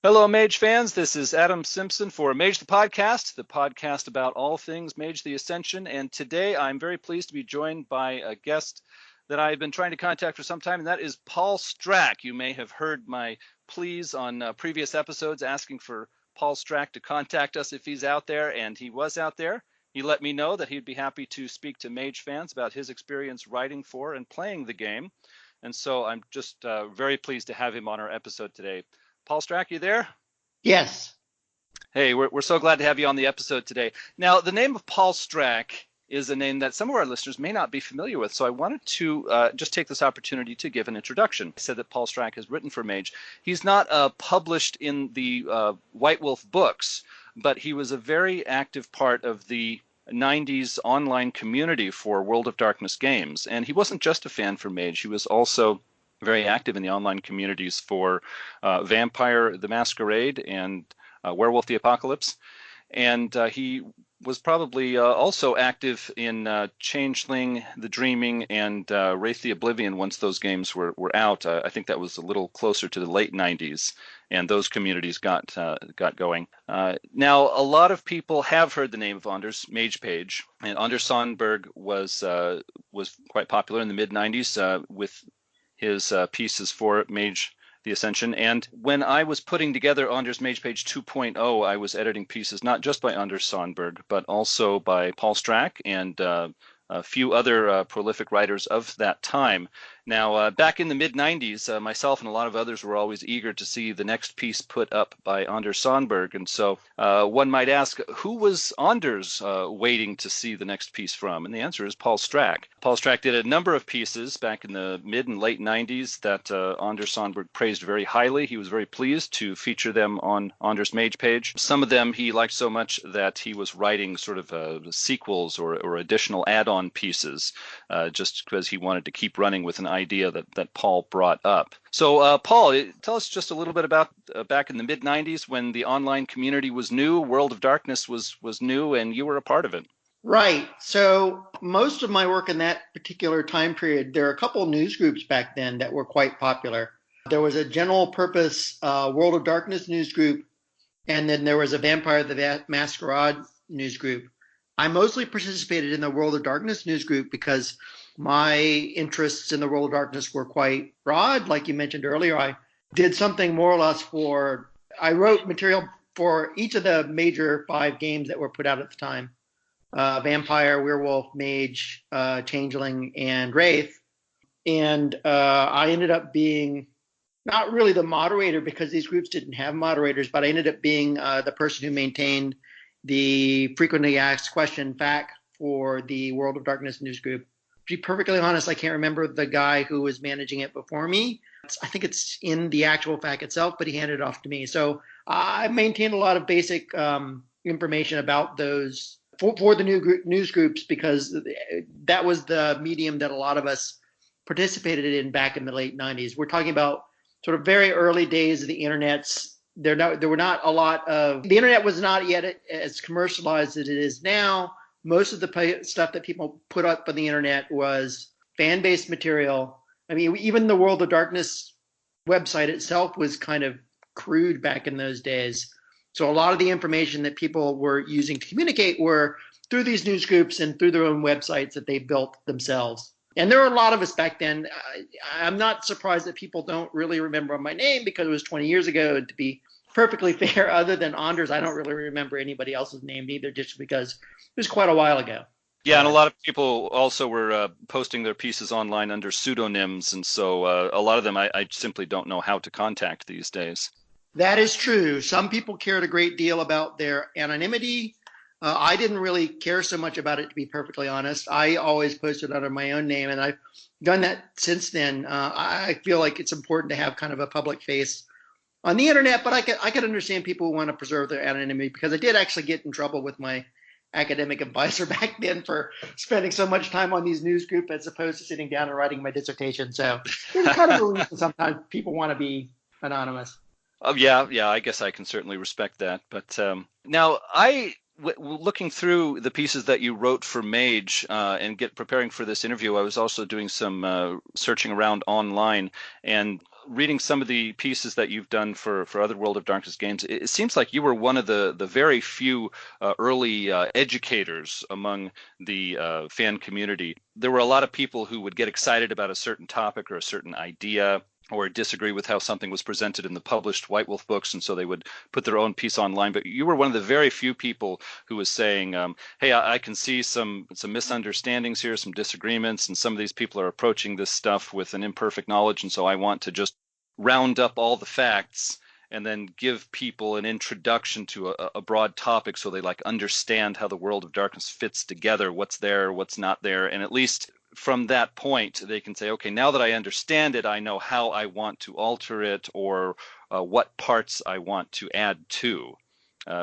Hello, Mage fans. This is Adam Simpson for Mage the podcast about all things Mage the Ascension. And today I'm very pleased to be joined by a guest that I've been trying to contact for some time, and that is Paul Strack. You may have heard my pleas on previous episodes asking for Paul Strack to contact us if he's out there, and he was out there. He let me know that he'd be happy to speak to Mage fans about his experience writing for and playing the game. And so I'm just very pleased to have him on our episode today. Paul Strack, you there? Yes. Hey, we're so glad to have you on the episode today. Now, the name of Paul Strack is a name that some of our listeners may not be familiar with, so I wanted to just take this opportunity to give an introduction. I said that Paul Strack has written for Mage. He's not published in the whitewolf books, but he was a very active part of the 90s online community for World of Darkness games. And he wasn't just a fan for Mage, he was also very active in the online communities for Vampire the Masquerade and Werewolf the Apocalypse. And he was probably also active in Changeling, The Dreaming, and Wraith the Oblivion once those games were out. I think that was a little closer to the late 90s, and those communities got going. Now, a lot of people have heard the name of Anders Mage Page, and Anders Sandberg was quite popular in the mid-90s with his pieces for Mage the Ascension. And when I was putting together Anders Mage Page 2.0, I was editing pieces not just by Anders Sandberg, but also by Paul Strack and a few other prolific writers of that time. Now, back in the mid-90s, myself and a lot of others were always eager to see the next piece put up by Anders Sandberg. And so one might ask, who was Anders waiting to see the next piece from? And the answer is Paul Strack. Paul Strack did a number of pieces back in the mid and late 90s that Anders Sandberg praised very highly. He was very pleased to feature them on Anders Mage Page. Some of them he liked so much that he was writing sort of sequels or additional add-on pieces just because he wanted to keep running with an idea that Paul brought up. So, Paul, tell us just a little bit about back in the mid-90s when the online community was new, World of Darkness was new, and you were a part of it. Right. So most of my work in that particular time period, there are a couple of news groups back then that were quite popular. There was a general purpose World of Darkness news group, and then there was a Vampire the Masquerade news group. I mostly participated in the World of Darkness news group because my interests in the World of Darkness were quite broad. Like you mentioned earlier, I did something more or less I wrote material for each of the major 5 games that were put out at the time. Vampire, Werewolf, Mage, Changeling, and Wraith. And I ended up being not really the moderator because these groups didn't have moderators, but I ended up being the person who maintained the frequently asked question FAQ for the World of Darkness news group. To be perfectly honest, I can't remember the guy who was managing it before me. I think it's in the actual FAQ itself, but he handed it off to me. So I maintained a lot of basic information about those for the news groups because that was the medium that a lot of us participated in back in the late 90s. We're talking about sort of very early days of the internet's. The internet was not yet as commercialized as it is now. Most of the stuff that people put up on the internet was fan-based material. I mean, even the World of Darkness website itself was kind of crude back in those days. So a lot of the information that people were using to communicate were through these news groups and through their own websites that they built themselves. And there were a lot of us back then. I'm not surprised that people don't really remember my name because it was 20 years ago. And to be perfectly fair, other than Anders, I don't really remember anybody else's name either, just because it was quite a while ago. Yeah, and a lot of people also were posting their pieces online under pseudonyms, and so a lot of them I simply don't know how to contact these days. That is true. Some people cared a great deal about their anonymity. I didn't really care so much about it, to be perfectly honest. I always posted under my own name, and I've done that since then. I feel like it's important to have kind of a public face on the internet, but I could understand people who want to preserve their anonymity because I did actually get in trouble with my academic advisor back then for spending so much time on these news groups as opposed to sitting down and writing my dissertation. So it's kind of a reason sometimes people want to be anonymous. Oh, yeah, I guess I can certainly respect that. But now looking through the pieces that you wrote for Mage and preparing for this interview, I was also doing some searching around online, and reading some of the pieces that you've done for other World of Darkness games, it seems like you were one of the very few early educators among the fan community. There were a lot of people who would get excited about a certain topic or a certain idea, or disagree with how something was presented in the published White Wolf books, and so they would put their own piece online. But you were one of the very few people who was saying, hey, I can see some misunderstandings here, some disagreements, and some of these people are approaching this stuff with an imperfect knowledge, and so I want to just round up all the facts and then give people an introduction to a broad topic so they like understand how the World of Darkness fits together, what's there, what's not there, and at least from that point, they can say, okay, now that I understand it, I know how I want to alter it, or what parts I want to add to.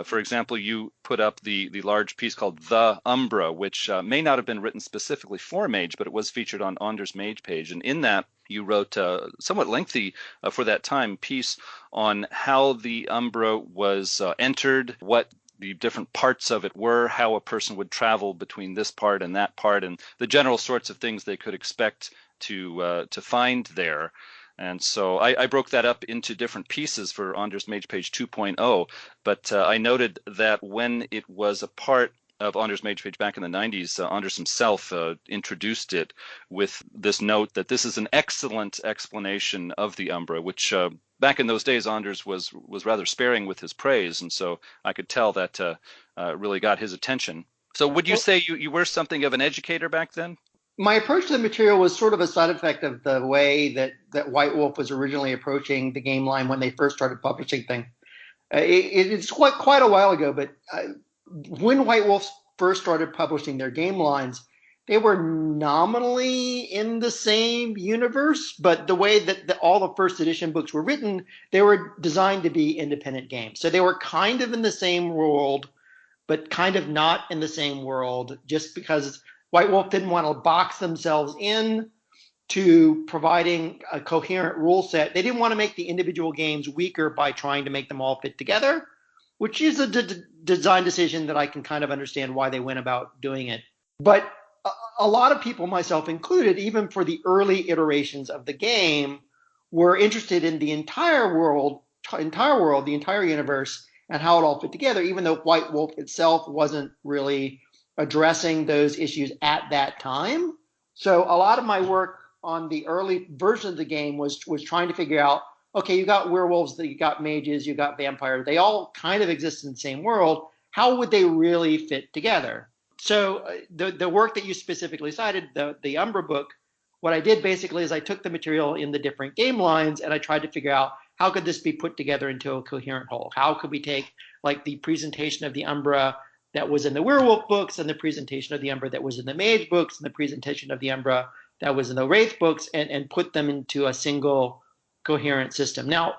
For example, you put up the large piece called The Umbra, which may not have been written specifically for Mage, but it was featured on Anders' Mage page. And in that, you wrote a somewhat lengthy, for that time, piece on how the Umbra was entered, what the different parts of it were, how a person would travel between this part and that part, and the general sorts of things they could expect to find there. And so I broke that up into different pieces for Anders Mage Page 2.0, but I noted that when it was a part of Anders Mage Page back in the 90s, Anders himself introduced it with this note that this is an excellent explanation of the Umbra, which back in those days, Anders was rather sparing with his praise, and so I could tell that really got his attention. So would you say you were something of an educator back then? My approach to the material was sort of a side effect of the way that White Wolf was originally approaching the game line when they first started publishing things. It's quite a while ago, but when White Wolf first started publishing their game lines, they were nominally in the same universe, but the way that all the first edition books were written, they were designed to be independent games. So they were kind of in the same world, but kind of not in the same world, just because White Wolf didn't want to box themselves in to providing a coherent rule set. They didn't want to make the individual games weaker by trying to make them all fit together, which is a design decision that I can kind of understand why they went about doing it. But a lot of people, myself included, even for the early iterations of the game, were interested in the entire world, the entire universe, and how it all fit together, even though White Wolf itself wasn't really addressing those issues at that time. So a lot of my work on the early version of the game was trying to figure out, okay, you got werewolves, you got mages, you got vampires. They all kind of exist in the same world. How would they really fit together? So the work that you specifically cited, the Umbra book, what I did basically is I took the material in the different game lines and I tried to figure out how could this be put together into a coherent whole? How could we take like the presentation of the Umbra that was in the werewolf books and the presentation of the Umbra that was in the Mage books and the presentation of the Umbra that was in the Wraith books and put them into a single coherent system. Now,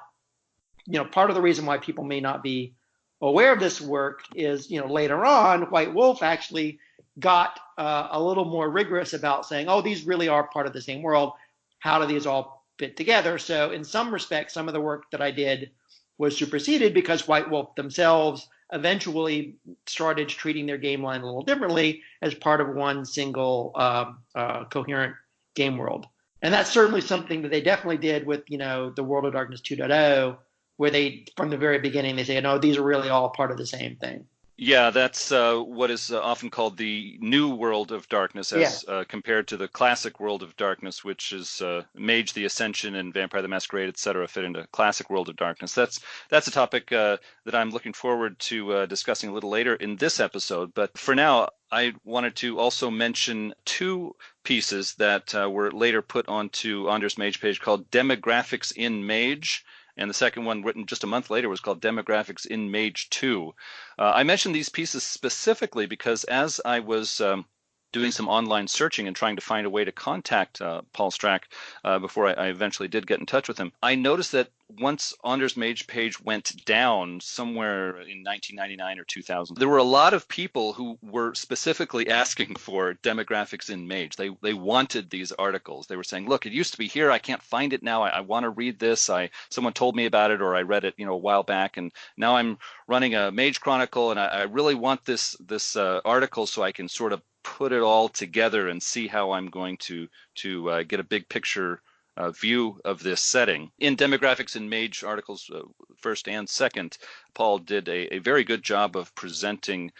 part of the reason why people may not be aware of this work is, later on, White Wolf actually got a little more rigorous about saying, oh, these really are part of the same world. How do these all fit together? So in some respects, some of the work that I did was superseded because White Wolf themselves eventually started treating their game line a little differently as part of one single coherent game world. And that's certainly something that they definitely did with, the World of Darkness 2.0, where they, from the very beginning, they say, no, these are really all part of the same thing. Yeah, that's what is often called the new World of Darkness as compared to the classic World of Darkness, which is Mage, the Ascension, and Vampire the Masquerade, etc., fit into classic World of Darkness. That's a topic that I'm looking forward to discussing a little later in this episode. But for now, I wanted to also mention two pieces that were later put onto Anders' Mage page called Demographics in Mage. And the second one, written just a month later, was called Demographics in Mage 2. I mentioned these pieces specifically because as I was doing some online searching and trying to find a way to contact Paul Strack before I eventually did get in touch with him, I noticed that once Anders' Mage page went down somewhere in 1999 or 2000, there were a lot of people who were specifically asking for demographics in Mage. They wanted these articles. They were saying, look, it used to be here. I can't find it now. I want to read this. Someone told me about it, or I read it a while back, and now I'm running a Mage Chronicle, and I really want this article so I can sort of put it all together and see how I'm going to get a big picture view of this setting. In Demographics and Mage articles, first and second, Paul did a very good job of presenting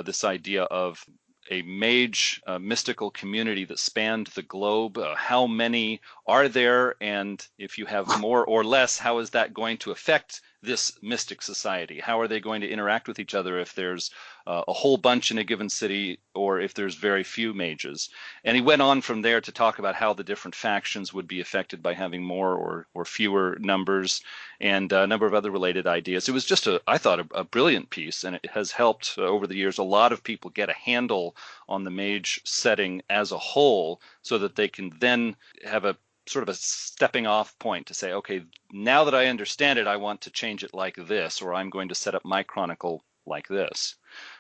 this idea of a mage mystical community that spanned the globe. How many are there? And if you have more or less, how is that going to affect this mystic society? How are they going to interact with each other if there's a whole bunch in a given city or if there's very few mages? And he went on from there to talk about how the different factions would be affected by having more or fewer numbers, and a number of other related ideas. It was just, I thought, a brilliant piece, and it has helped over the years a lot of people get a handle on the mage setting as a whole so that they can then have a sort of a stepping off point to say, okay, now that I understand it, I want to change it like this, or I'm going to set up my Chronicle like this.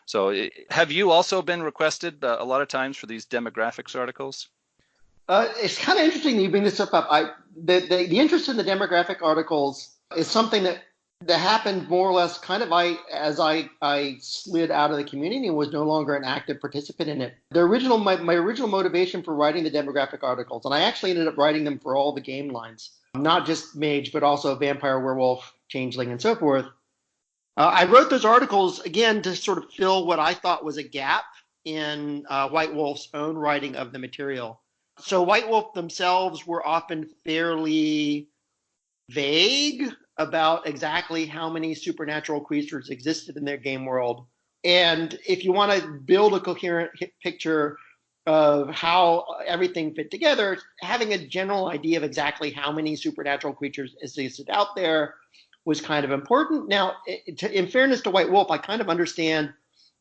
So have you also been requested a lot of times for these demographics articles? It's kind of interesting that you bring this stuff up. The interest in the demographic articles is something that happened more or less kind of as I slid out of the community and was no longer an active participant in it. My original motivation for writing the demographic articles, and I actually ended up writing them for all the game lines, not just Mage, but also Vampire, Werewolf, Changeling, and so forth. I wrote those articles, again, to sort of fill what I thought was a gap in White Wolf's own writing of the material. So White Wolf themselves were often fairly vague about exactly how many supernatural creatures existed in their game world. And if you want to build a coherent picture of how everything fit together, having a general idea of exactly how many supernatural creatures existed out there was kind of important. Now, in fairness to White Wolf, I kind of understand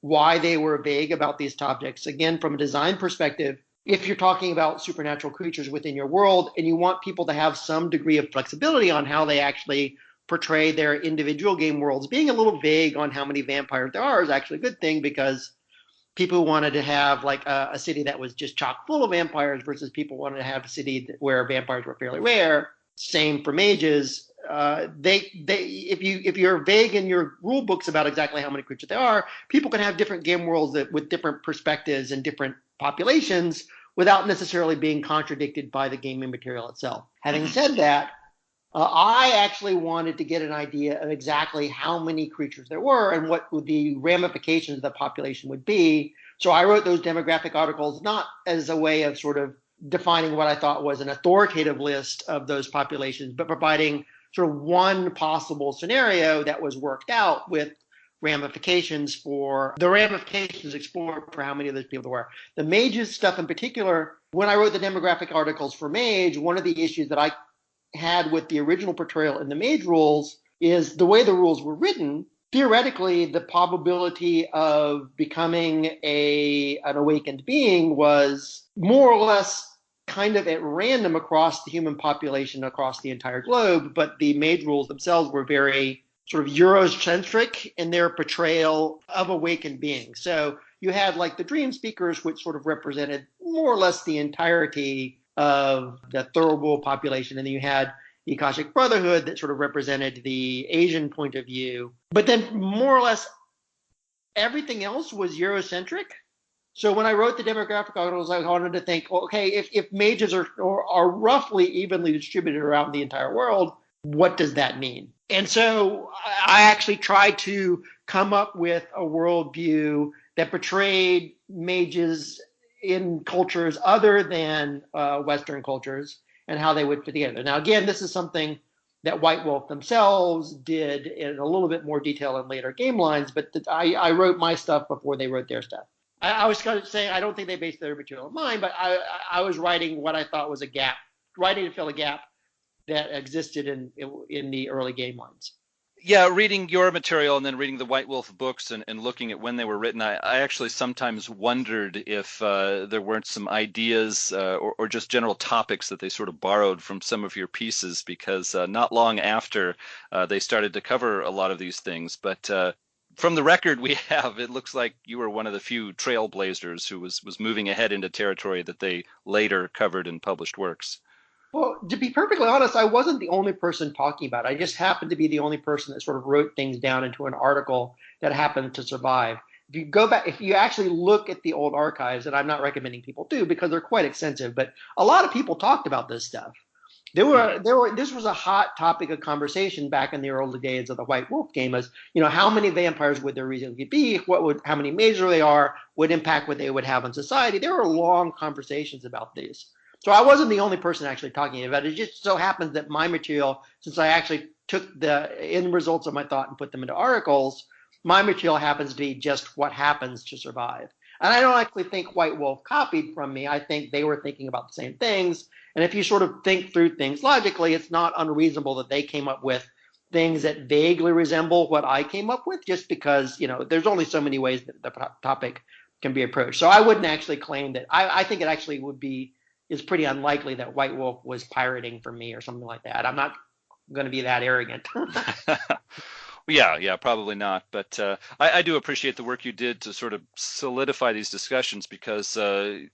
why they were vague about these topics. Again, from a design perspective, if you're talking about supernatural creatures within your world and you want people to have some degree of flexibility on how they actually portray their individual game worlds, being a little vague on how many vampires there are is actually a good thing, because people wanted to have like a city that was just chock full of vampires versus people wanted to have a city where vampires were fairly rare. Same for mages. If you're vague in your rule books about exactly how many creatures there are, people can have different game worlds with different perspectives and different populations without necessarily being contradicted by the gaming material itself. Having said that, I actually wanted to get an idea of exactly how many creatures there were and what the ramifications of the population would be. So I wrote those demographic articles not as a way of sort of defining what I thought was an authoritative list of those populations, but providing sort of one possible scenario that was worked out with ramifications explored for how many of those people there were. The Mages stuff in particular, when I wrote the demographic articles for Mage, one of the issues that I had with the original portrayal in the Mage rules is the way the rules were written. Theoretically, the probability of becoming an awakened being was more or less kind of at random across the human population across the entire globe, but the Mage rules themselves were very sort of Eurocentric in their portrayal of awakened beings. So you had like the Dream Speakers, which sort of represented more or less the entirety of the Thurible population, and then you had the Akashic Brotherhood that sort of represented the Asian point of view. But then more or less everything else was Eurocentric. So when I wrote the demographic articles, I wanted to think, okay, if mages are roughly evenly distributed around the entire world, what does that mean? And so I actually tried to come up with a worldview that portrayed mages in cultures other than Western cultures and how they would fit together. Now, again, this is something that White Wolf themselves did in a little bit more detail in later game lines, but I wrote my stuff before they wrote their stuff. I was kind of saying I don't think they based their material on mine, but I was writing what I thought was a gap, writing to fill a gap that existed in the early game lines. Yeah, reading your material and then reading the White Wolf books and looking at when they were written, I actually sometimes wondered if there weren't some ideas or just general topics that they sort of borrowed from some of your pieces, because not long after they started to cover a lot of these things. But from the record we have, it looks like you were one of the few trailblazers who was moving ahead into territory that they later covered in published works. Well, to be perfectly honest, I wasn't the only person talking about it. I just happened to be the only person that sort of wrote things down into an article that happened to survive. If you go back, if you actually look at the old archives, and I'm not recommending people do because they're quite extensive, but a lot of people talked about this stuff. This was a hot topic of conversation back in the early days of the White Wolf game. As you know, how many vampires would there reasonably be? How many major they are? What impact would they would have on society? There were long conversations about these. So I wasn't the only person actually talking about it. It just so happens that my material, since I actually took the end results of my thought and put them into articles, my material happens to be just what happens to survive. And I don't actually think White Wolf copied from me. I think they were thinking about the same things. And if you sort of think through things logically, it's not unreasonable that they came up with things that vaguely resemble what I came up with, just because, there's only so many ways that the topic can be approached. So I wouldn't actually claim that. I think it actually is pretty unlikely that White Wolf was pirating from me or something like that. I'm not going to be that arrogant. Yeah, probably not. But I do appreciate the work you did to sort of solidify these discussions because, when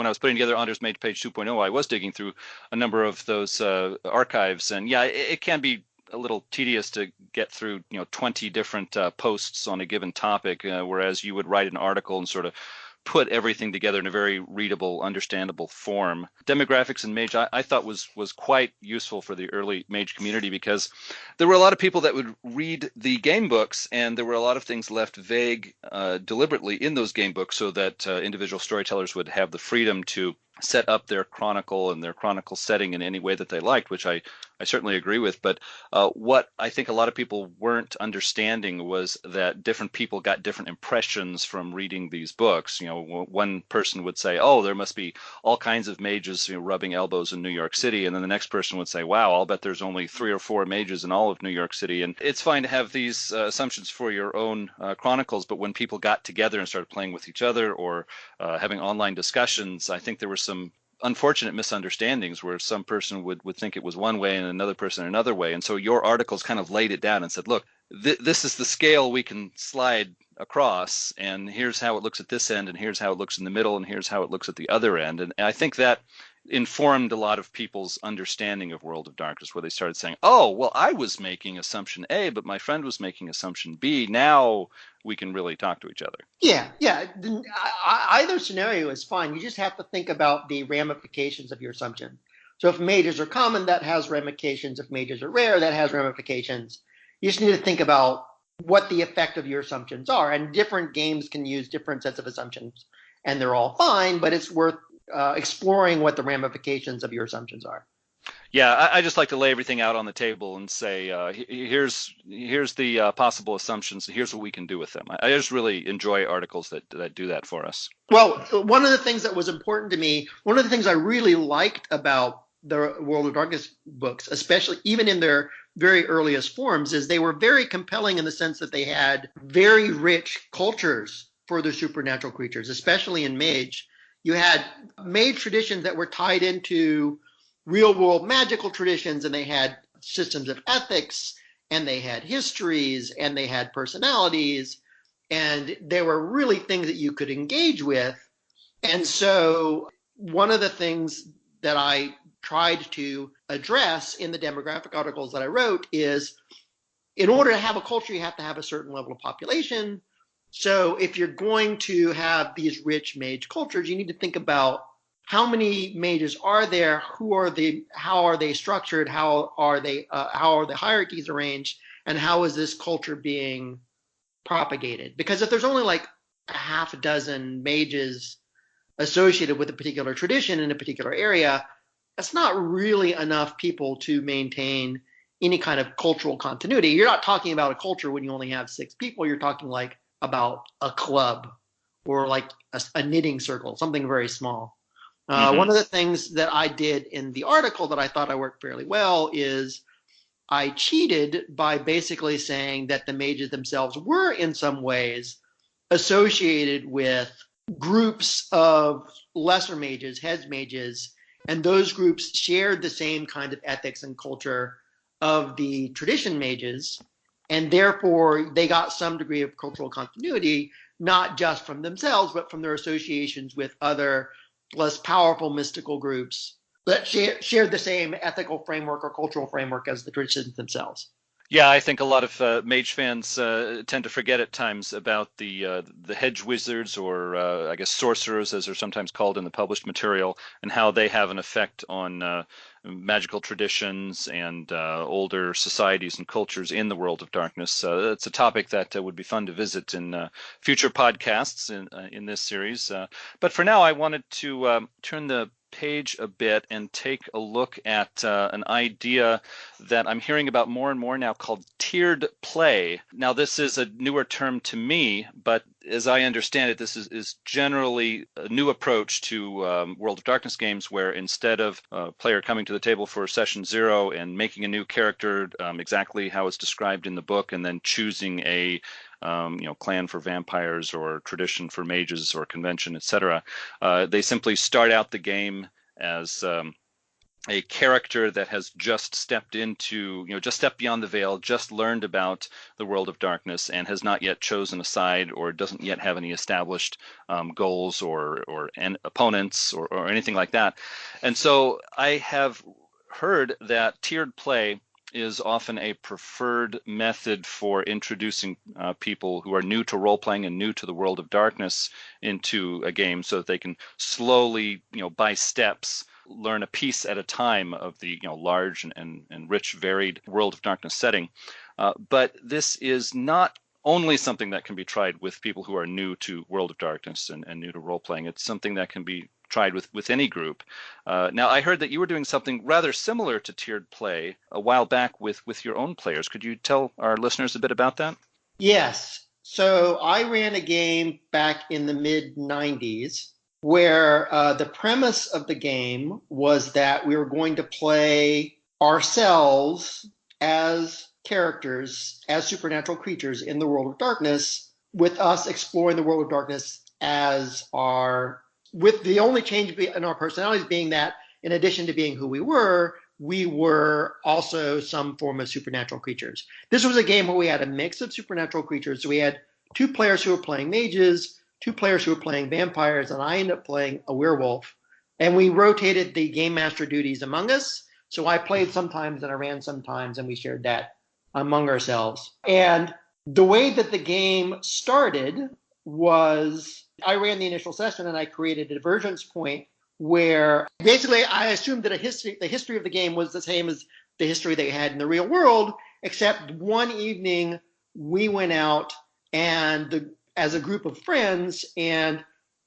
I was putting together Anders Mage Page 2.0, I was digging through a number of those archives. And yeah, it can be a little tedious to get through, 20 different posts on a given topic, whereas you would write an article and sort of put everything together in a very readable, understandable form. Demographics in Mage I thought was quite useful for the early Mage community because there were a lot of people that would read the game books, and there were a lot of things left vague deliberately in those game books so that individual storytellers would have the freedom to set up their chronicle and their chronicle setting in any way that they liked, which I certainly agree with. But what I think a lot of people weren't understanding was that different people got different impressions from reading these books. One person would say, oh, there must be all kinds of mages rubbing elbows in New York City. And then the next person would say, wow, I'll bet there's only 3 or 4 mages in all of New York City. And it's fine to have these assumptions for your own chronicles. But when people got together and started playing with each other or having online discussions, I think there were some unfortunate misunderstandings where some person would think it was one way and another person another way. And so your articles kind of laid it down and said, look, this is the scale we can slide across, and here's how it looks at this end, and here's how it looks in the middle, and here's how it looks at the other end. And I think that informed a lot of people's understanding of World of Darkness, where they started saying, oh, well, I was making assumption A, but my friend was making assumption B. Now we can really talk to each other. Yeah. Either scenario is fine. You just have to think about the ramifications of your assumption. So if mages are common, that has ramifications. If mages are rare, that has ramifications. You just need to think about what the effect of your assumptions are. And different games can use different sets of assumptions, and they're all fine, but it's worth exploring what the ramifications of your assumptions are. Yeah, I just like to lay everything out on the table and say, here's the possible assumptions, and here's what we can do with them. I just really enjoy articles that do that for us. Well, one of the things that was important to me, one of the things I really liked about the World of Darkness books, especially even in their very earliest forms, is they were very compelling in the sense that they had very rich cultures for their supernatural creatures, especially in Mage. You had Mage traditions that were tied into real world magical traditions, and they had systems of ethics, and they had histories, and they had personalities, and there were really things that you could engage with. And so one of the things that I tried to address in the demographic articles that I wrote is, in order to have a culture, you have to have a certain level of population. So if you're going to have these rich mage cultures, you need to think about how many mages are there, how are they structured, how are the hierarchies arranged, and how is this culture being propagated? Because if there's only like a half a dozen mages associated with a particular tradition in a particular area, that's not really enough people to maintain any kind of cultural continuity. You're not talking about a culture when you only have 6 people. You're talking like about a club or like a knitting circle, something very small. One of the things that I did in the article that I thought I worked fairly well is I cheated by basically saying that the mages themselves were in some ways associated with groups of lesser mages, heads mages, and those groups shared the same kind of ethics and culture of the tradition mages, and therefore they got some degree of cultural continuity, not just from themselves, but from their associations with other less powerful mystical groups that shared the same ethical framework or cultural framework as the traditions themselves. Yeah, I think a lot of Mage fans tend to forget at times about the hedge wizards, or I guess sorcerers, as they're sometimes called in the published material, and how they have an effect on magical traditions and older societies and cultures in the world of darkness. It's a topic that would be fun to visit in future podcasts in this series. But for now, I wanted to turn the page a bit and take a look at an idea that I'm hearing about more and more now called tiered play. Now, this is a newer term to me, but as I understand it, this is generally a new approach to World of Darkness games, where instead of a player coming to the table for session 0 and making a new character exactly how it's described in the book, and then choosing a clan for vampires or tradition for mages or convention, etc. They simply start out the game as a character that has just stepped into, just stepped beyond the veil, just learned about the world of darkness, and has not yet chosen a side, or doesn't yet have any established goals or opponents or anything like that. And so I have heard that tiered play is often a preferred method for introducing people who are new to role-playing and new to the world of darkness into a game, so that they can slowly, by steps, learn a piece at a time of the large and rich, varied world of darkness setting. But this is not only something that can be tried with people who are new to World of Darkness and new to role-playing. It's something that can be tried with any group. Now, I heard that you were doing something rather similar to tiered play a while back with your own players. Could you tell our listeners a bit about that? Yes. So I ran a game back in the mid-90s where the premise of the game was that we were going to play ourselves as characters, as supernatural creatures in the world of darkness, with us exploring the world of darkness with the only change in our personalities being that, in addition to being who we were also some form of supernatural creatures. This was a game where we had a mix of supernatural creatures. So we had 2 players who were playing mages, 2 players who were playing vampires, and I ended up playing a werewolf. And we rotated the game master duties among us. So I played sometimes and I ran sometimes, and we shared that among ourselves. And the way that the game started was I ran the initial session and I created a divergence point where basically I assumed that the history of the game was the same as the history they had in the real world, except one evening we went out and as a group of friends, and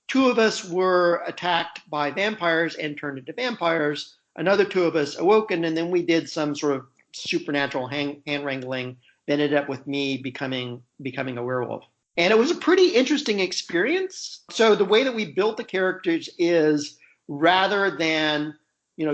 2 of us were attacked by vampires and turned into vampires. Another 2 of us awoken, and then we did some sort of supernatural hand wrangling that ended up with me becoming a werewolf. And it was a pretty interesting experience. So the way that we built the characters is, rather than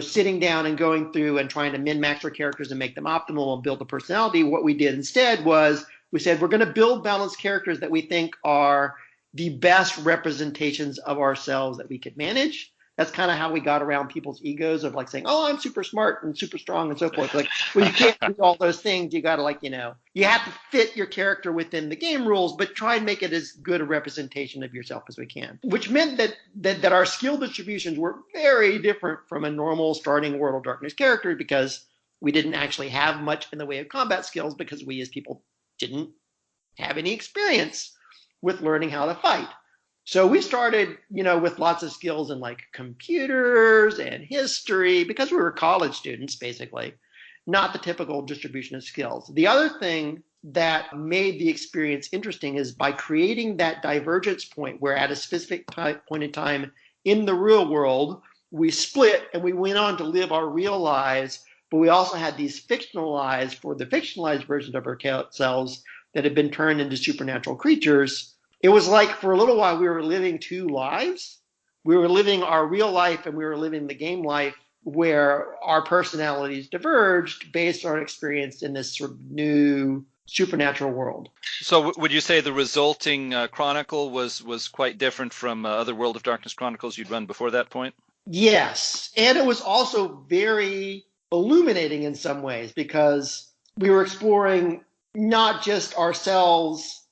sitting down and going through and trying to min-max our characters and make them optimal and build a personality, what we did instead was we said we're going to build balanced characters that we think are the best representations of ourselves that we could manage. That's kind of how we got around people's egos of saying, oh, I'm super smart and super strong and so forth. Well, you can't do all those things. You got to you have to fit your character within the game rules, but try and make it as good a representation of yourself as we can, which meant that our skill distributions were very different from a normal starting World of Darkness character, because we didn't actually have much in the way of combat skills, because we as people didn't have any experience with learning how to fight. So we started, with lots of skills in computers and history, because we were college students, basically, not the typical distribution of skills. The other thing that made the experience interesting is by creating that divergence point where at a specific point in time in the real world, we split and we went on to live our real lives, but we also had these fictional lives for the fictionalized versions of ourselves that had been turned into supernatural creatures. It was like for a little while we were living 2 lives. We were living our real life and we were living the game life, where our personalities diverged based on experience in this sort of new supernatural world. So would you say the resulting Chronicle was quite different from other World of Darkness Chronicles you'd run before that point? Yes, and it was also very illuminating in some ways, because we were exploring not just ourselves,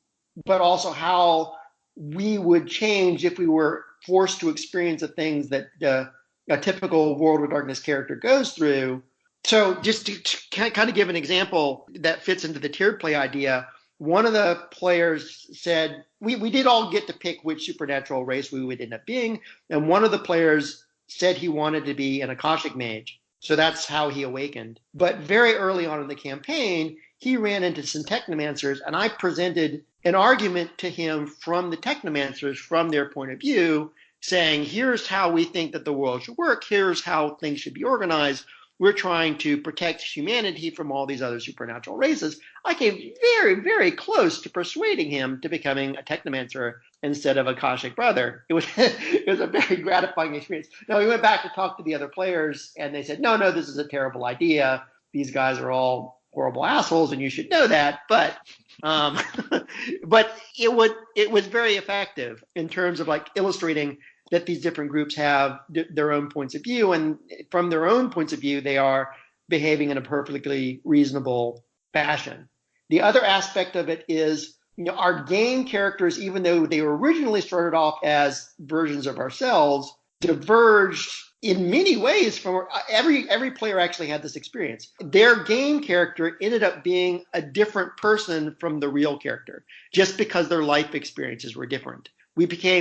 but also how we would change if we were forced to experience the things that a typical World of Darkness character goes through, So just to kind of give an example that fits into the tiered play idea, one of the players said, we did all get to pick which supernatural race we would end up being, and one of the players said he wanted to be an Akashic mage. So that's how he awakened. But very early on in the campaign, he ran into some technomancers, and I presented an argument to him from the technomancers, from their point of view, saying, here's how we think that the world should work, here's how things should be organized. We're trying to protect humanity from all these other supernatural races. I came very, very close to persuading him to becoming a technomancer instead of a Akashic brother. It was a very gratifying experience. Now, we went back to talk to the other players, and they said, no, this is a terrible idea. These guys are all horrible assholes, and you should know that. But but it was very effective in terms of like illustrating that these different groups have their own points of view, and from their own points of view, they are behaving in a perfectly reasonable fashion. The other aspect of it is, our game characters, even though they were originally started off as versions of ourselves, diverged in many ways from every player actually had this experience. Their game character ended up being a different person from the real character, just because their life experiences were different.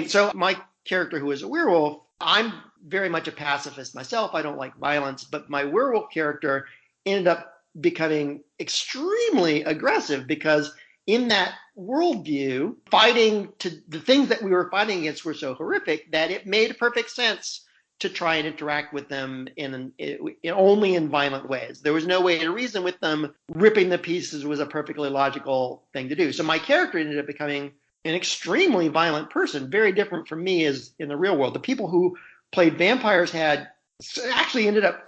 So my character who is a werewolf, I'm very much a pacifist myself. I don't like violence, but my werewolf character ended up becoming extremely aggressive because in that worldview, the things that we were fighting against were so horrific that it made perfect sense to try and interact with them only in violent ways. There was no way to reason with them. Ripping the pieces was a perfectly logical thing to do. So my character ended up becoming an extremely violent person, very different from me as in the real world. The people who played vampires actually ended up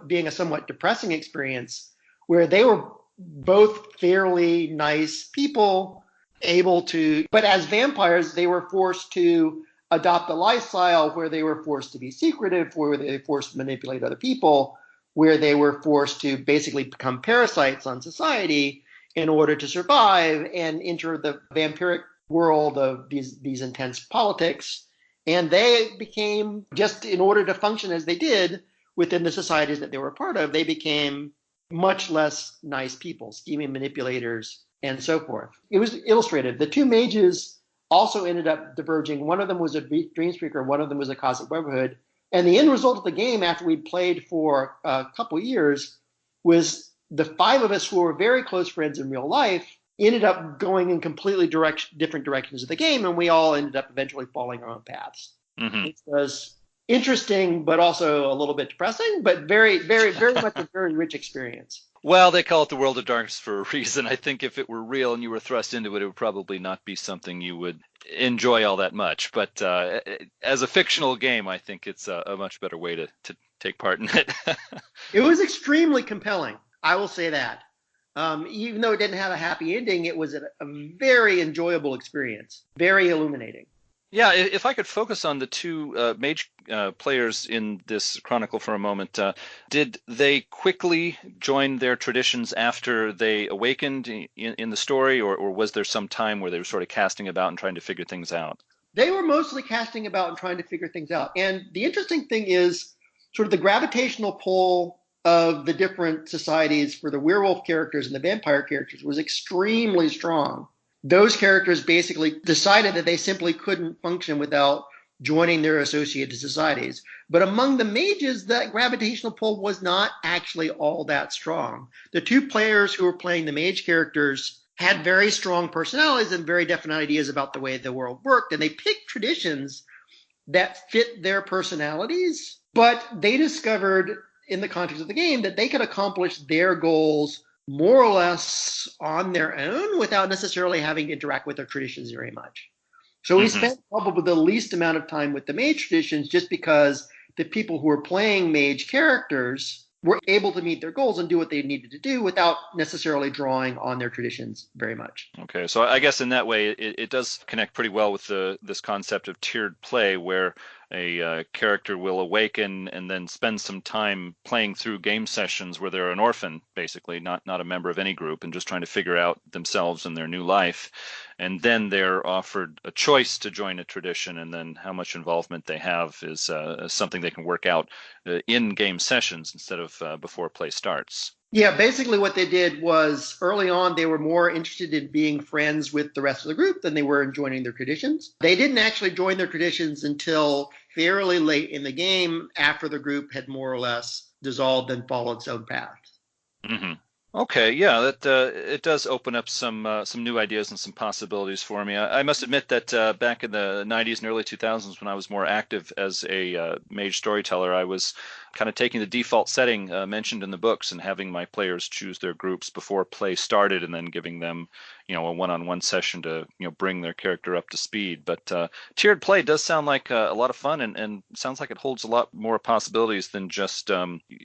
being a somewhat depressing experience, where they were both fairly nice people, but as vampires, they were forced to adopt a lifestyle where they were forced to be secretive, where they were forced to manipulate other people, where they were forced to basically become parasites on society in order to survive and enter the vampiric world of these intense politics. And they became, just in order to function as they did within the societies that they were a part of, they became much less nice people, scheming manipulators, and so forth. It was illustrated. The two mages also ended up diverging. One of them was a dream speaker, one of them was a cosmic brotherhood. And the end result of the game, after we played for a couple of years, was the five of us who were very close friends in real life ended up going in completely different directions of the game, and we all ended up eventually following our own paths. Mm-hmm. It was interesting, but also a little bit depressing, but very, very, very much a very rich experience. Well, they call it the world of darkness for a reason. I think if it were real and you were thrust into it, it would probably not be something you would enjoy all that much. But as a fictional game, I think it's a much better way to take part in it. It was extremely compelling. I will say that. Even though it didn't have a happy ending, it was a very enjoyable experience, very illuminating. Yeah, if I could focus on the two mage players in this Chronicle for a moment, did they quickly join their traditions after they awakened in the story, or was there some time where they were sort of casting about and trying to figure things out? They were mostly casting about and trying to figure things out. And the interesting thing is sort of the gravitational pull of the different societies for the werewolf characters and the vampire characters was extremely strong. Those characters basically decided that they simply couldn't function without joining their associated societies. But among the mages, that gravitational pull was not actually all that strong. The two players who were playing the mage characters had very strong personalities and very definite ideas about the way the world worked, and they picked traditions that fit their personalities, but they discovered in the context of the game that they could accomplish their goals more or less on their own without necessarily having to interact with their traditions very much. So we spent probably the least amount of time with the mage traditions, just because the people who were playing mage characters were able to meet their goals and do what they needed to do without necessarily drawing on their traditions very much. Okay, so I guess in that way, it does connect pretty well with this concept of tiered play, where a character will awaken and then spend some time playing through game sessions where they're an orphan, basically, not a member of any group, and just trying to figure out themselves and their new life. And then they're offered a choice to join a tradition, and then how much involvement they have is something they can work out in game sessions instead of before play starts. Yeah, basically what they did was early on, they were more interested in being friends with the rest of the group than they were in joining their traditions. They didn't actually join their traditions until fairly late in the game, after the group had more or less dissolved and followed its own path. Mm-hmm. Okay, yeah, that it does open up some new ideas and some possibilities for me. I must admit that back in the 90s and early 2000s, when I was more active as a mage storyteller, I was kind of taking the default setting mentioned in the books and having my players choose their groups before play started, and then giving them, a one-on-one session to bring their character up to speed. But tiered play does sound like a lot of fun, and sounds like it holds a lot more possibilities than just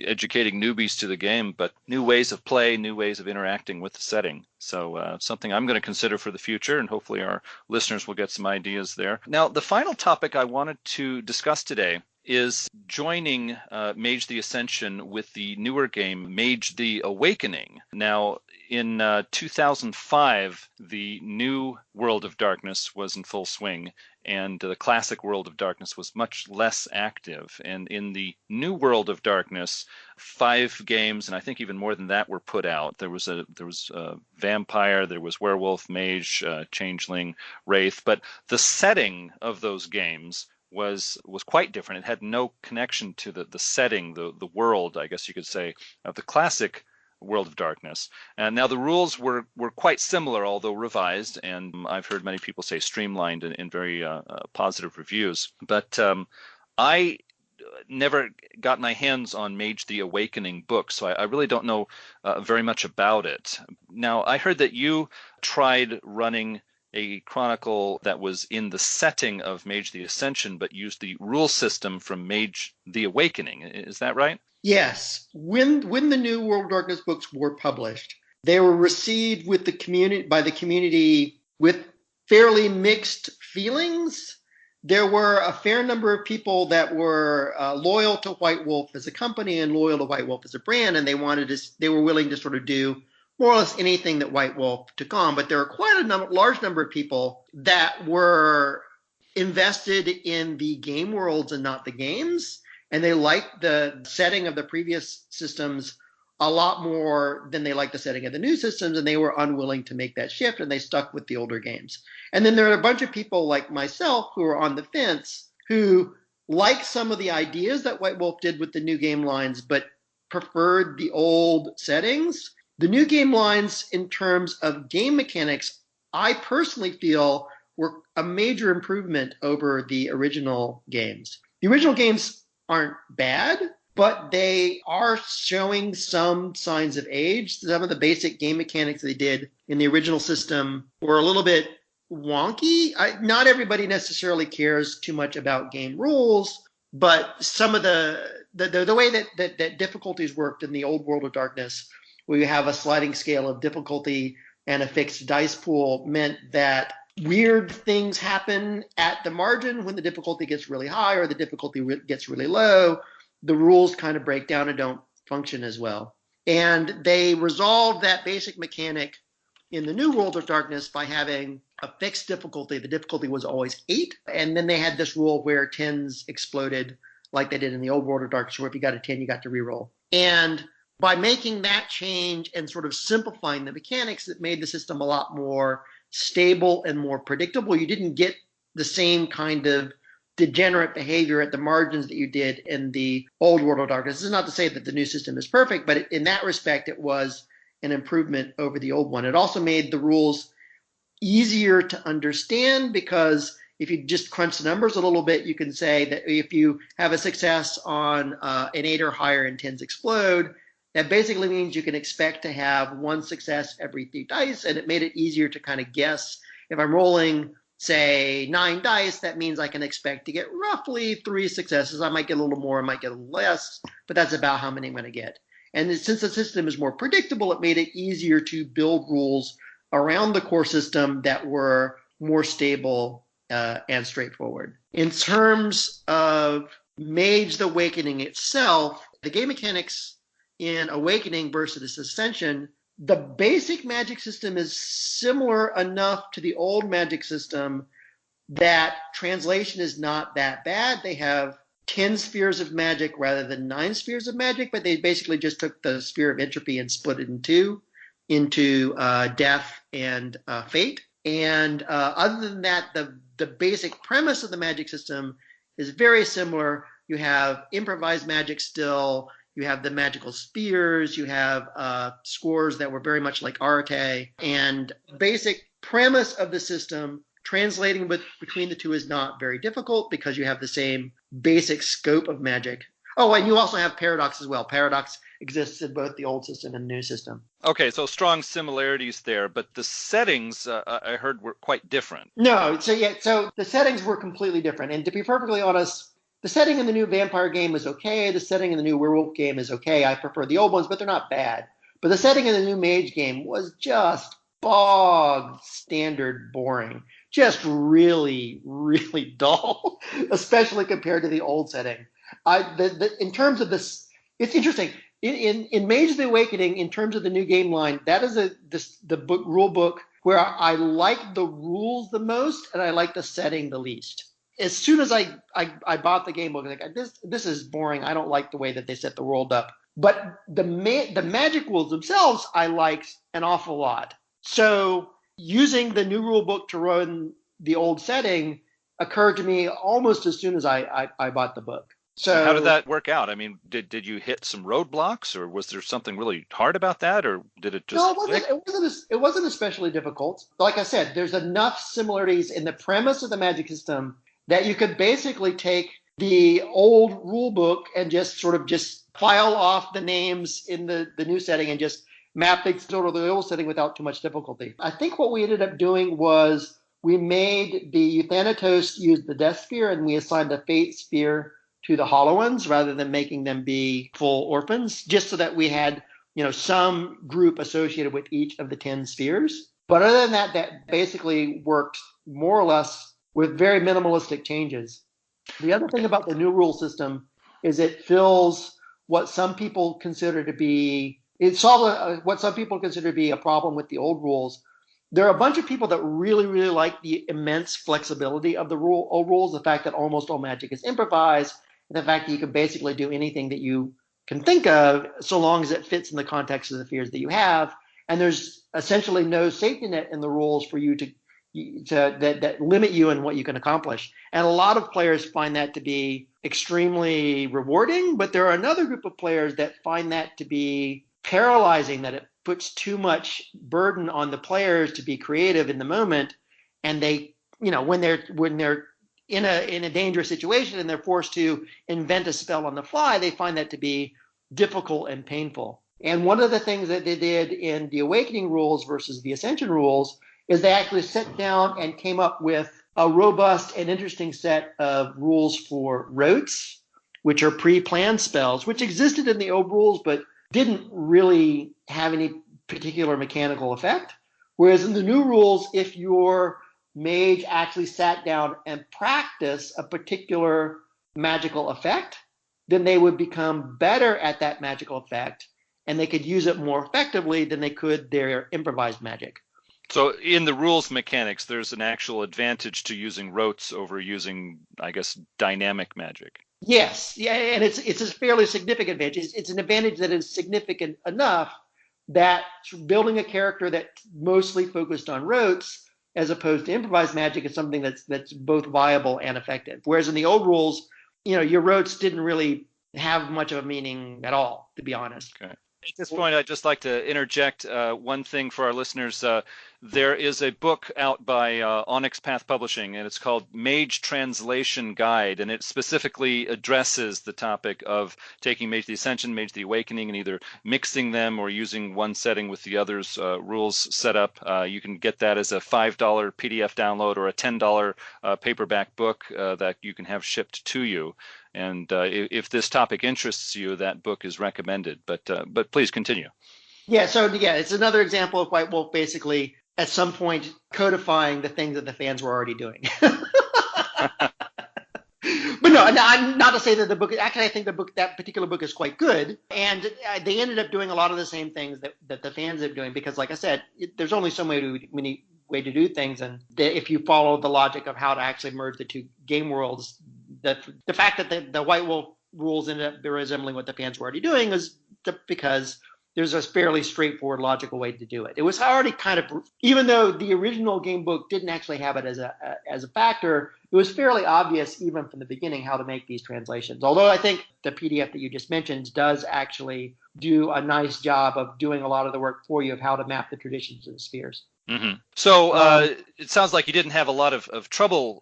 educating newbies to the game, but new ways of play, new ways of interacting with the setting. So something I'm going to consider for the future, and hopefully our listeners will get some ideas there. Now, the final topic I wanted to discuss today is joining Mage the Ascension with the newer game Mage the Awakening. Now, in 2005, the new World of Darkness was in full swing, and the classic World of Darkness was much less active. And in the new World of Darkness, 5 games, and I think even more than that, were put out. There was a vampire, there was werewolf, mage, changeling, wraith, but the setting of those games was quite different. It had no connection to the setting, the world, I guess you could say, of the classic World of Darkness. And now the rules were quite similar, although revised, and I've heard many people say streamlined in very positive reviews. But I never got my hands on Mage the Awakening book, so I really don't know very much about it. Now, I heard that you tried running a Chronicle that was in the setting of Mage the Ascension, but used the rule system from Mage the Awakening. Is that right? Yes. When the new World of Darkness books were published, they were received with the community with fairly mixed feelings. There were a fair number of people that were loyal to White Wolf as a company and loyal to White Wolf as a brand, and they were willing to sort of do more or less anything that White Wolf took on. But there were quite a large number of people that were invested in the game worlds and not the games, and they liked the setting of the previous systems a lot more than they liked the setting of the new systems, and they were unwilling to make that shift, and they stuck with the older games. And then there are a bunch of people like myself who are on the fence, who like some of the ideas that White Wolf did with the new game lines, but preferred the old settings. The new game lines, in terms of game mechanics, I personally feel were a major improvement over the original games. The original games aren't bad, but they are showing some signs of age. Some of the basic game mechanics they did in the original system were a little bit wonky. Not everybody necessarily cares too much about game rules, but some of the way that difficulties worked in the old World of Darkness, where you have a sliding scale of difficulty and a fixed dice pool, meant that weird things happen at the margin when the difficulty gets really high or the difficulty gets really low. The rules kind of break down and don't function as well. And they resolved that basic mechanic in the new World of Darkness by having a fixed difficulty. The difficulty was always 8. And then they had this rule where 10s exploded like they did in the old World of Darkness, where if you got a 10, you got to reroll. And by making that change and sort of simplifying the mechanics, it made the system a lot more stable and more predictable. You didn't get the same kind of degenerate behavior at the margins that you did in the old World of Darkness. This is not to say that the new system is perfect, but in that respect, it was an improvement over the old one. It also made the rules easier to understand, because if you just crunch the numbers a little bit, you can say that if you have a success on an 8 or higher and 10s explode, that basically means you can expect to have 1 success every 3 dice, and it made it easier to kind of guess. If I'm rolling, say, 9 dice, that means I can expect to get roughly 3 successes. I might get a little more, I might get a little less, but that's about how many I'm going to get. And since the system is more predictable, it made it easier to build rules around the core system that were more stable and straightforward. In terms of Mage the Awakening itself, the game mechanics in Awakening versus Ascension, the basic magic system is similar enough to the old magic system that translation is not that bad. They have 10 spheres of magic rather than 9 spheres of magic, but they basically just took the sphere of entropy and split it in two, into death and fate. And other than that, the basic premise of the magic system is very similar. You have improvised magic still. You have the magical spheres. You have scores that were very much like Arte. And basic premise of the system, translating between the two is not very difficult because you have the same basic scope of magic. Oh, and you also have Paradox as well. Paradox exists in both the old system and the new system. Okay, so strong similarities there, but the settings I heard were quite different. No, so the settings were completely different. And to be perfectly honest, the setting in the new vampire game is okay. The setting in the new werewolf game is okay. I prefer the old ones, but they're not bad. But the setting in the new mage game was just bog standard boring. Just really, really dull, especially compared to the old setting. In terms of this, it's interesting. In Mage the Awakening, in terms of the new game line, that is the book, rule book where I like the rules the most and I like the setting the least. As soon as I bought the game book, I was like, this is boring. I don't like the way that they set the world up. But the magic rules themselves, I liked an awful lot. So using the new rule book to run the old setting occurred to me almost as soon as I bought the book. So how did that work out? I mean, did you hit some roadblocks, or was there something really hard about that, or did it just? No, it wasn't especially difficult. Like I said, there's enough similarities in the premise of the magic system that you could basically take the old rule book and just file off the names in the new setting and just map things to the old setting without too much difficulty. I think what we ended up doing was we made the Euthanatos use the death sphere and we assigned the fate sphere to the hollow ones rather than making them be full orphans, just so that we had, some group associated with each of the 10 spheres. But other than that, that basically worked more or less with very minimalistic changes. The other thing about the new rule system is it fills what some people consider to be, it solved what some people consider to be a problem with the old rules. There are a bunch of people that really, really like the immense flexibility of the old rules, the fact that almost all magic is improvised, and the fact that you can basically do anything that you can think of so long as it fits in the context of the fears that you have. And there's essentially no safety net in the rules for you that limit you in what you can accomplish. And a lot of players find that to be extremely rewarding, but there are another group of players that find that to be paralyzing, that it puts too much burden on the players to be creative in the moment. And they, when they're in a dangerous situation and they're forced to invent a spell on the fly, they find that to be difficult and painful. And one of the things that they did in the Awakening rules versus the Ascension rules is they actually sat down and came up with a robust and interesting set of rules for rotes, which are pre-planned spells, which existed in the old rules but didn't really have any particular mechanical effect. Whereas in the new rules, if your mage actually sat down and practiced a particular magical effect, then they would become better at that magical effect and they could use it more effectively than they could their improvised magic. So in the rules mechanics, there's an actual advantage to using rotes over using, I guess, dynamic magic. Yes, yeah, and it's a fairly significant advantage. It's an advantage that is significant enough that building a character that mostly focused on rotes as opposed to improvised magic is something that's both viable and effective. Whereas in the old rules, your rotes didn't really have much of a meaning at all, to be honest. Okay. At this point, I'd just like to interject one thing for our listeners. There is a book out by onyxpath Publishing, and it's called Mage Translation Guide, and it specifically addresses the topic of taking Mage the Ascension, Mage the Awakening, and either mixing them or using one setting with the other's rules set up. You can get that as a $5 PDF download or a $10 paperback book that you can have shipped to you. And if this topic interests you, that book is recommended. But please continue. Yeah, it's another example of White Wolf basically at some point codifying the things that the fans were already doing. not to say that the book. Actually, I think that particular book is quite good, and they ended up doing a lot of the same things that the fans are doing because, like I said, there's only so many way to do things, and if you follow the logic of how to actually merge the two game worlds, the fact that the White Wolf rules ended up resembling what the fans were already doing is because there's a fairly straightforward, logical way to do it. It was already kind of, even though the original game book didn't actually have it as a factor, it was fairly obvious even from the beginning how to make these translations. Although I think the PDF that you just mentioned does actually do a nice job of doing a lot of the work for you of how to map the traditions of the spheres. Mm-hmm. So it sounds like you didn't have a lot of trouble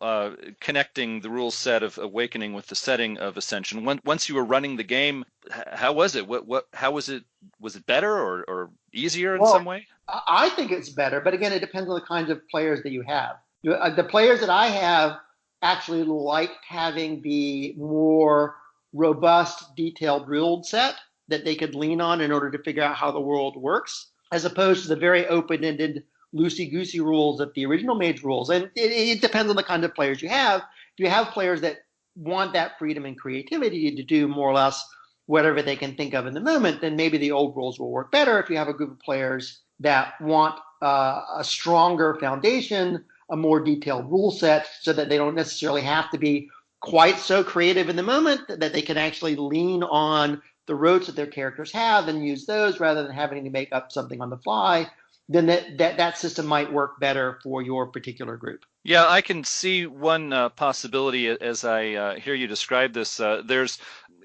connecting the rule set of Awakening with the setting of Ascension. Once you were running the game, how was it? How was it? Was it better or easier in some way? I think it's better, but again, it depends on the kinds of players that you have. The players that I have actually liked having the more robust, detailed ruled set that they could lean on in order to figure out how the world works, as opposed to the very open-ended, loosey-goosey rules of the original Mage rules. And it depends on the kind of players you have. If you have players that want that freedom and creativity to do more or less whatever they can think of in the moment, then maybe the old rules will work better. If you have a group of players that want a stronger foundation, a more detailed rule set, so that they don't necessarily have to be quite so creative in the moment, that they can actually lean on the rotes that their characters have and use those rather than having to make up something on the fly, then that system might work better for your particular group. Yeah, I can see one possibility as I hear you describe this. There's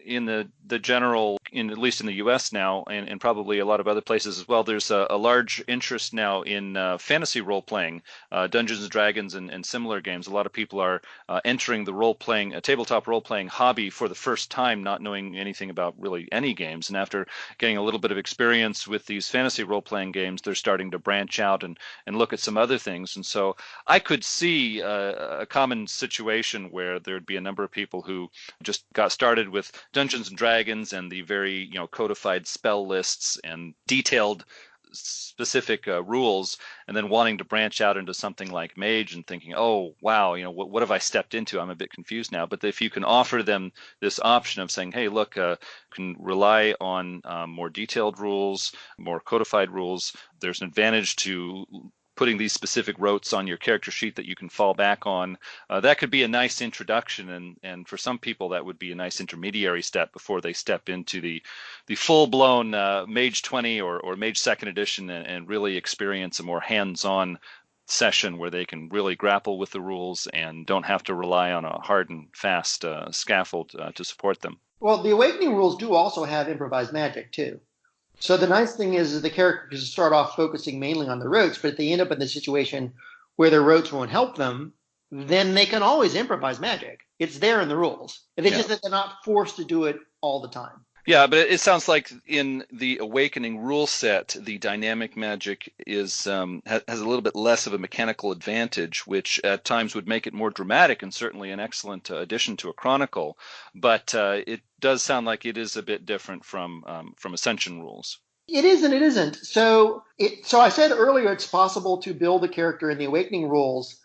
in the general, at least in the U.S. now, and probably a lot of other places as well, there's a large interest now in fantasy role-playing, Dungeons & Dragons and similar games. A lot of people are entering the role-playing, tabletop role-playing hobby for the first time, not knowing anything about really any games. And after getting a little bit of experience with these fantasy role-playing games, they're starting to branch out and look at some other things. And so I could see a common situation where there'd be a number of people who just got started with Dungeons and Dragons and the very codified spell lists and detailed specific rules, and then wanting to branch out into something like Mage and thinking, oh wow, what have I stepped into? I'm a bit confused now. But if you can offer them this option of saying, hey, look, you can rely on more detailed rules, more codified rules. There's an advantage to putting these specific rotes on your character sheet that you can fall back on. That could be a nice introduction, and for some people that would be a nice intermediary step before they step into the full-blown Mage 20 or Mage 2nd Edition and really experience a more hands-on session where they can really grapple with the rules and don't have to rely on a hard and fast scaffold to support them. Well, the Awakening rules do also have improvised magic, too. So the nice thing is the characters start off focusing mainly on the rotes, but if they end up in the situation where their rotes won't help them, then they can always improvise magic. It's there in the rules. It's just that they're not forced to do it all the time. Yeah, but it sounds like in the Awakening rule set, the dynamic magic is has a little bit less of a mechanical advantage, which at times would make it more dramatic and certainly an excellent addition to a Chronicle. But it does sound like it is a bit different from Ascension rules. It is and it isn't. So I said earlier it's possible to build a character in the Awakening rules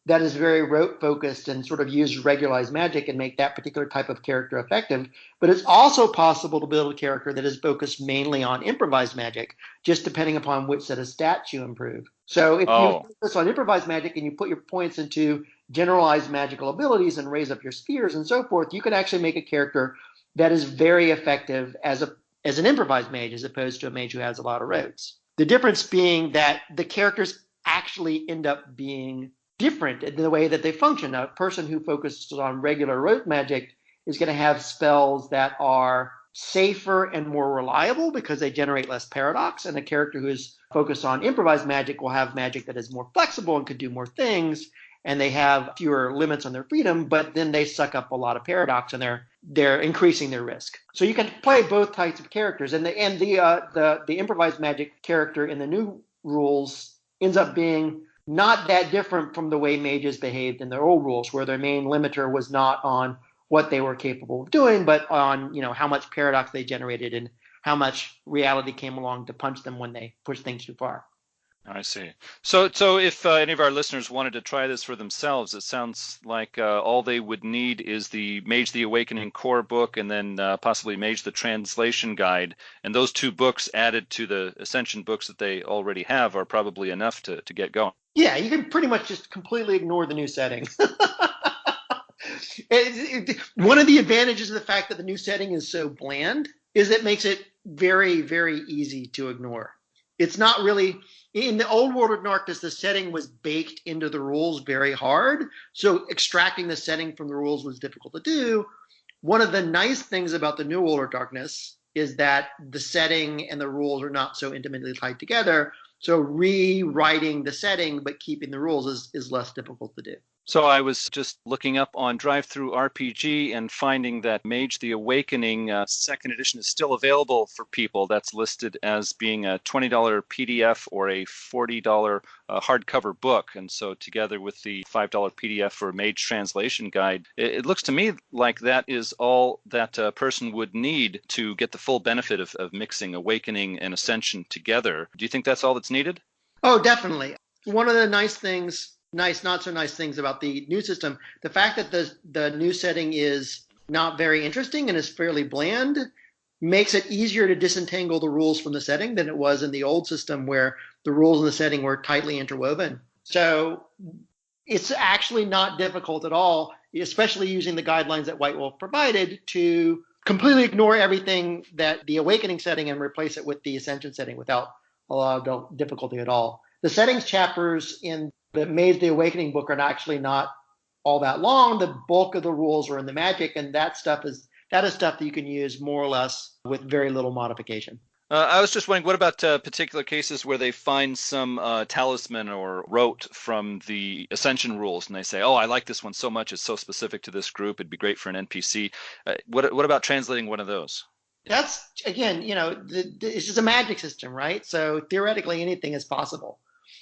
that is very rote focused and sort of use regularized magic and make that particular type of character effective. But it's also possible to build a character that is focused mainly on improvised magic, just depending upon which set of stats you improve. So if you focus on improvised magic and you put your points into generalized magical abilities and raise up your spheres and so forth, you can actually make a character that is very effective as an improvised mage as opposed to a mage who has a lot of rotes. The difference being that the characters actually end up being different in the way that they function. A person who focuses on regular rote magic is going to have spells that are safer and more reliable because they generate less paradox, and a character who is focused on improvised magic will have magic that is more flexible and could do more things, and they have fewer limits on their freedom, but then they suck up a lot of paradox and they're increasing their risk. So you can play both types of characters, and the improvised magic character in the new rules ends up being not that different from the way mages behaved in their old rules, where their main limiter was not on what they were capable of doing, but on how much paradox they generated and how much reality came along to punch them when they pushed things too far. I see. So if any of our listeners wanted to try this for themselves, it sounds like all they would need is the Mage the Awakening core book and then possibly Mage the Translation Guide. And those two books added to the Ascension books that they already have are probably enough to get going. Yeah, you can pretty much just completely ignore the new setting. One of the advantages of the fact that the new setting is so bland is it makes it very, very easy to ignore. It's not really, in the old World of Darkness, the setting was baked into the rules very hard. So extracting the setting from the rules was difficult to do. One of the nice things about the new World of Darkness is that the setting and the rules are not so intimately tied together. So rewriting the setting but keeping the rules is less difficult to do. So I was just looking up on Drive-Thru RPG and finding that Mage the Awakening second edition is still available for people. That's listed as being a $20 PDF or a $40 hardcover book. And so together with the $5 PDF for Mage Translation Guide, it looks to me like that is all that a person would need to get the full benefit of mixing Awakening and Ascension together. Do you think that's all that's needed? Oh, definitely. One of the not so nice things about the new system, the fact that the new setting is not very interesting and is fairly bland makes it easier to disentangle the rules from the setting than it was in the old system where the rules in the setting were tightly interwoven. So it's actually not difficult at all, especially using the guidelines that Whitewolf provided, to completely ignore everything that the Awakening setting and replace it with the Ascension setting without a lot of difficulty at all. The settings chapters in the Mage the Awakening book are actually not all that long. The bulk of the rules are in the Magic, and that is stuff that you can use more or less with very little modification. I was just wondering, what about particular cases where they find some talisman or rote from the Ascension rules, and they say, "Oh, I like this one so much; it's so specific to this group. It'd be great for an NPC." What about translating one of those? That's again, it's just a magic system, right? So theoretically, anything is possible.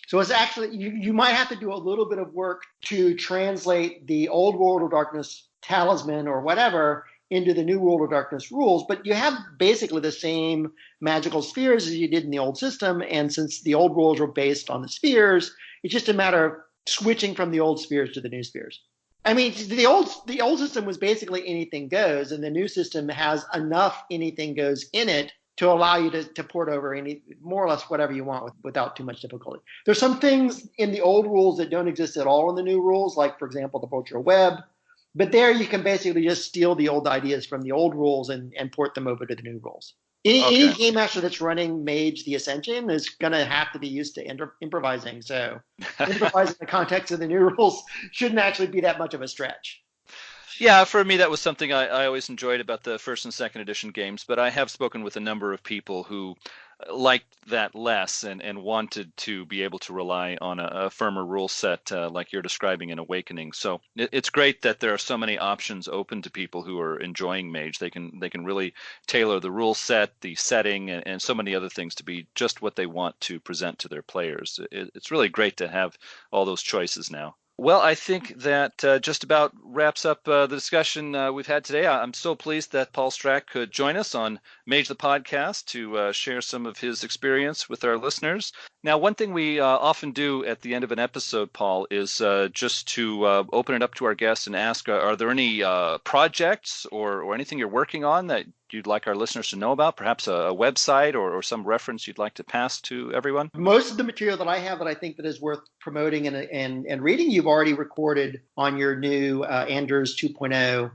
So it's actually, you might have to do a little bit of work to translate the old World of Darkness talisman or whatever into the new World of Darkness rules, but you have basically the same magical spheres as you did in the old system, and since the old rules were based on the spheres, it's just a matter of switching from the old spheres to the new spheres. I mean, the old system was basically anything goes, and the new system has enough anything goes in it to allow you to port over any more or less whatever you want without too much difficulty. There's some things in the old rules that don't exist at all in the new rules, like, for example, the Vulture Web. But there you can basically just steal the old ideas from the old rules and port them over to the new rules. Any game master that's running Mage the Ascension is going to have to be used to improvising. So improvising in the context of the new rules shouldn't actually be that much of a stretch. Yeah, for me, that was something I always enjoyed about the first and second edition games, but I have spoken with a number of people who liked that less and wanted to be able to rely on a firmer rule set like you're describing in Awakening. So it's great that there are so many options open to people who are enjoying Mage. They can really tailor the rule set, the setting, and so many other things to be just what they want to present to their players. It's really great to have all those choices now. Well, I think that just about wraps up the discussion we've had today. I'm so pleased that Paul Strack could join us on Mage the Podcast to share some of his experience with our listeners. Now, one thing we often do at the end of an episode, Paul, is just to open it up to our guests and ask, are there any projects or anything you're working on that you'd like our listeners to know about, perhaps a website or some reference you'd like to pass to everyone? Most of the material that I have that I think that is worth promoting and reading, you've already recorded on your new Anders 2.0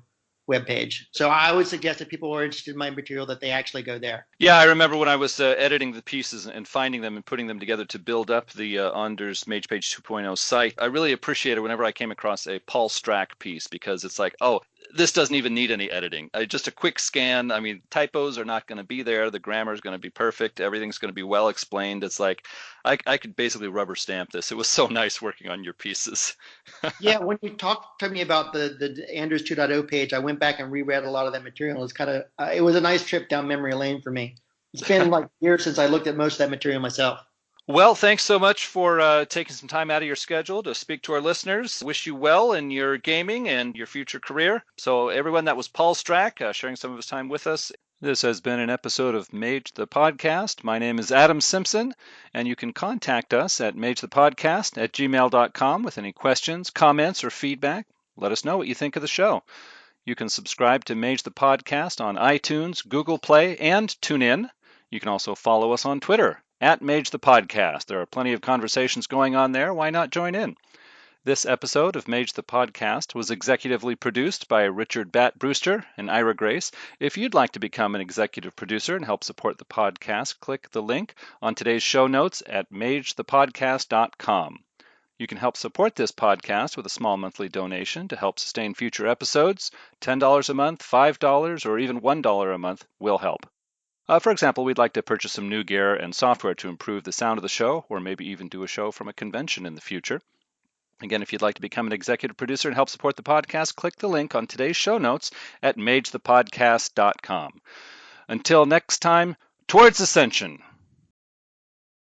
webpage. So I would suggest that people who are interested in my material that they actually go there. Yeah, I remember when I was editing the pieces and finding them and putting them together to build up the Anders Mage Page 2.0 site. I really appreciated whenever I came across a Paul Strack piece because it's like, oh, this doesn't even need any editing. Just a quick scan. I mean, typos are not going to be there. The grammar is going to be perfect. Everything's going to be well explained. It's like I could basically rubber stamp this. It was so nice working on your pieces. Yeah, when you talked to me about the Anders 2.0 page, I went back and reread a lot of that material. It's kind of it was a nice trip down memory lane for me. It's been like years since I looked at most of that material myself. Well, thanks so much for taking some time out of your schedule to speak to our listeners. Wish you well in your gaming and your future career. So everyone, that was Paul Strack sharing some of his time with us. This has been an episode of Mage the Podcast. My name is Adam Simpson, and you can contact us at magethepodcast@gmail.com with any questions, comments, or feedback. Let us know what you think of the show. You can subscribe to Mage the Podcast on iTunes, Google Play, and TuneIn. You can also follow us on Twitter at Mage the Podcast. There are plenty of conversations going on there. Why not join in? This episode of Mage the Podcast was executively produced by Richard Bat Brewster and Ira Grace. If you'd like to become an executive producer and help support the podcast, click the link on today's show notes at magethepodcast.com. You can help support this podcast with a small monthly donation to help sustain future episodes. $10 a month, $5, or even $1 a month will help. For example, we'd like to purchase some new gear and software to improve the sound of the show, or maybe even do a show from a convention in the future. Again, if you'd like to become an executive producer and help support the podcast, click the link on today's show notes at magethepodcast.com. Until next time, towards Ascension.